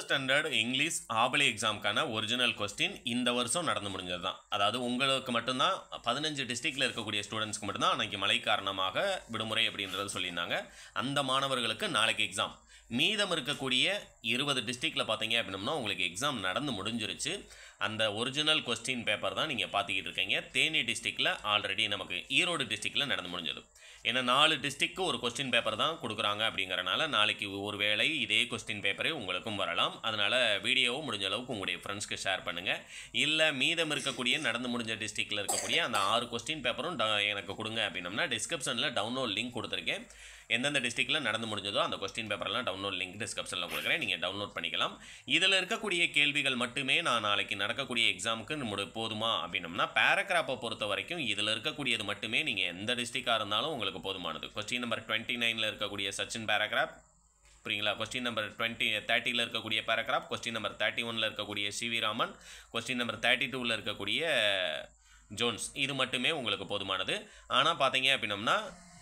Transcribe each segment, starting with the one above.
Standard English ஆவலி எக்ஸாமுக்கான original question இந்த வருஷம் நடந்து முடிஞ்சது தான். அதாவது உங்களுக்கு மட்டும்தான் 15 டிஸ்ட்ரிக்டில் இருக்கக்கூடிய ஸ்டூடெண்ட்ஸ்க்கு மட்டும்தான் அன்றைக்கி மழை காரணமாக விடுமுறை அப்படின்றது சொல்லியிருந்தாங்க. அந்த மாணவர்களுக்கு நாளைக்கு எக்ஸாம். மீதம் இருக்கக்கூடிய 20 டிஸ்ட்ரிக்டில் பார்த்தீங்க அப்படின்னா உங்களுக்கு எக்ஸாம் நடந்து முடிஞ்சிருச்சு. அந்த ஒரிஜினல் கொஸ்டின் பேப்பர் தான் நீங்கள் பார்த்துக்கிட்டு இருக்கீங்க. தேனி டிஸ்ட்ரிக்டில் ஆல்ரெடி நமக்கு ஈரோடு டிஸ்ட்ரிக்டில் நடந்து முடிஞ்சது. ஏன்னா 4 டிஸ்ட்ரிக்ட்க்கு ஒரு கொஸ்டின் பேப்பர் தான் கொடுக்குறாங்க. அப்படிங்கிறனால நாளைக்கு ஒரு வேளை இதே கொஸ்டின் பேப்பரே உங்களுக்கும் வரலாம். அதனால் வீடியோவும் முடிஞ்ச அளவுக்கு உங்களுடைய ஃப்ரெண்ட்ஸ்க்கு ஷேர் பண்ணுங்கள். இல்லை மீதம் இருக்கக்கூடிய நடந்து முடிஞ்ச டிஸ்ட்ரிக்டில் இருக்கக்கூடிய அந்த 6 கொஸ்டின் பேப்பரும் எனக்கு கொடுங்க அப்படின்னம்னா டிஸ்கிரிப்ஷனில் டவுன்லோட் லிங்க் கொடுத்துருக்கேன். எந்தெந்த டிஸ்ட்ரிக்டில் நடந்து முடிஞ்சதோ அந்த கொஸ்டின் பேப்பர்லாம் டவுன்லோட் லிங்க் டிஸ்கிரிப்ஷனில் கொடுக்குறேன். நீங்கள் டவுன்லோட் பண்ணிக்கலாம். இதில் இருக்கக்கூடிய கேள்விகள் மட்டுமே நான் நாளைக்கு நடக்கக்கூடிய எக்ஸாமுக்கு போதுமா அப்படின்னம்னா பேராகிராஃபை பொறுத்த வரைக்கும் இதில் இருக்கக்கூடியது மட்டுமே நீங்கள் எந்த டிஸ்ட்ரிக்டாக இருந்தாலும் உங்களுக்கு போதுமானது. கொஸ்டின் நம்பர் 29 இருக்கக்கூடிய சச்சின் பேராகிராஃப், புரியுங்களா? கொஸ்டின் நம்பர் 30 இருக்கக்கூடிய பேராகிராஃப், கொஸ்டின் நம்பர் 31 இருக்கக்கூடிய சிவி ராமன், கொஸ்டின் நம்பர் 32 இருக்கக்கூடிய ஜோன்ஸ், இது மட்டுமே உங்களுக்கு போதுமானது. ஆனால் பார்த்தீங்க அப்படின்னம்னா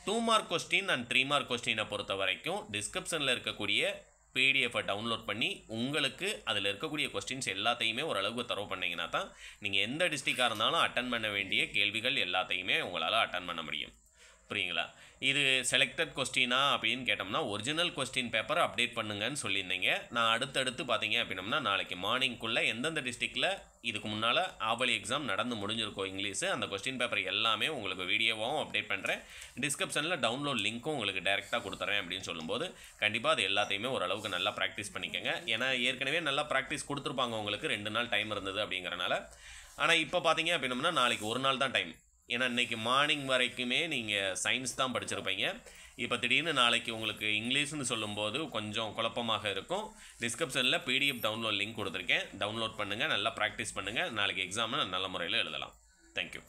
2 மார்க் கொஸ்டின் அண்ட் 3 மார்க் கொஸ்டினை பொறுத்த வரைக்கும் டிஸ்கிரிப்ஷனில் இருக்கக்கூடிய பிடிஎஃபை டவுன்லோட் பண்ணி உங்களுக்கு அதில் இருக்கக்கூடிய கொஸ்டின்ஸ் எல்லாத்தையுமே ஓரளவுக்கு தரவு பண்ணிங்கன்னா தான் நீங்கள் எந்த டிஸ்ட்ரிக்டாக இருந்தாலும் அட்டன் பண்ண வேண்டிய கேள்விகள் எல்லாத்தையுமே உங்களால் அட்டன் பண்ண முடியும். புரியுங்களா? இது செலக்டட் கொஸ்டினா அப்படின்னு கேட்டோம்னா ஒரிஜினல் கொஸ்டின் பேப்பர் அப்டேட் பண்ணுங்கன்னு சொல்லியிருந்தீங்க. நான் அடுத்தடுத்து பார்த்தீங்க அப்படின்னம்னா நாளைக்கு மார்னிங்குள்ளே எந்தெந்த டிஸ்ட்ரிக்டில் இதுக்கு முன்னால் ஆவலி எக்ஸாம் நடந்து முடிஞ்சிருக்கோம் இங்கிலீஷு, அந்த கொஸ்டின் பேப்பர் எல்லாமே உங்களுக்கு வீடியோவாகவும் அப்டேட் பண்ணுறேன். டிஸ்கிரிப்ஷனில் டவுன்லோட் லிங்க்கும் உங்களுக்கு டேரெக்டாக கொடுத்துறேன் அப்படின்னு சொல்லும்போது கண்டிப்பாக அது எல்லாத்தையுமே ஓரளவுக்கு நல்லா ப்ராக்டிஸ் பண்ணிக்கோங்க. ஏன்னா ஏற்கனவே நல்லா ப்ராக்டிஸ் கொடுத்துருப்பாங்க உங்களுக்கு, 2 நாள் டைம் இருந்தது அப்படிங்கிறனால. ஆனால் இப்போ பார்த்தீங்க அப்படின்னம்னா நாளைக்கு ஒரு நாள் தான் டைம். ஏன்னா இன்றைக்கி மார்னிங் வரைக்குமே நீங்கள் சயின்ஸ் தான் படிச்சிருப்பீங்க. இப்போ திடீர்னு நாளைக்கு உங்களுக்கு இங்கிலீஷ்னு சொல்லும்போது கொஞ்சம் குழப்பமாக இருக்கும். டிஸ்கிரிப்ஷனில் பிடிஎஃப் டவுன்லோட் லிங்க் கொடுத்துருக்கேன். டவுன்லோட் பண்ணுங்கள், நல்லா ப்ராக்டிஸ் பண்ணுங்கள். நாளைக்கு எக்ஸாமை நல்ல முறையில் எழுதலாம். தேங்க்யூ.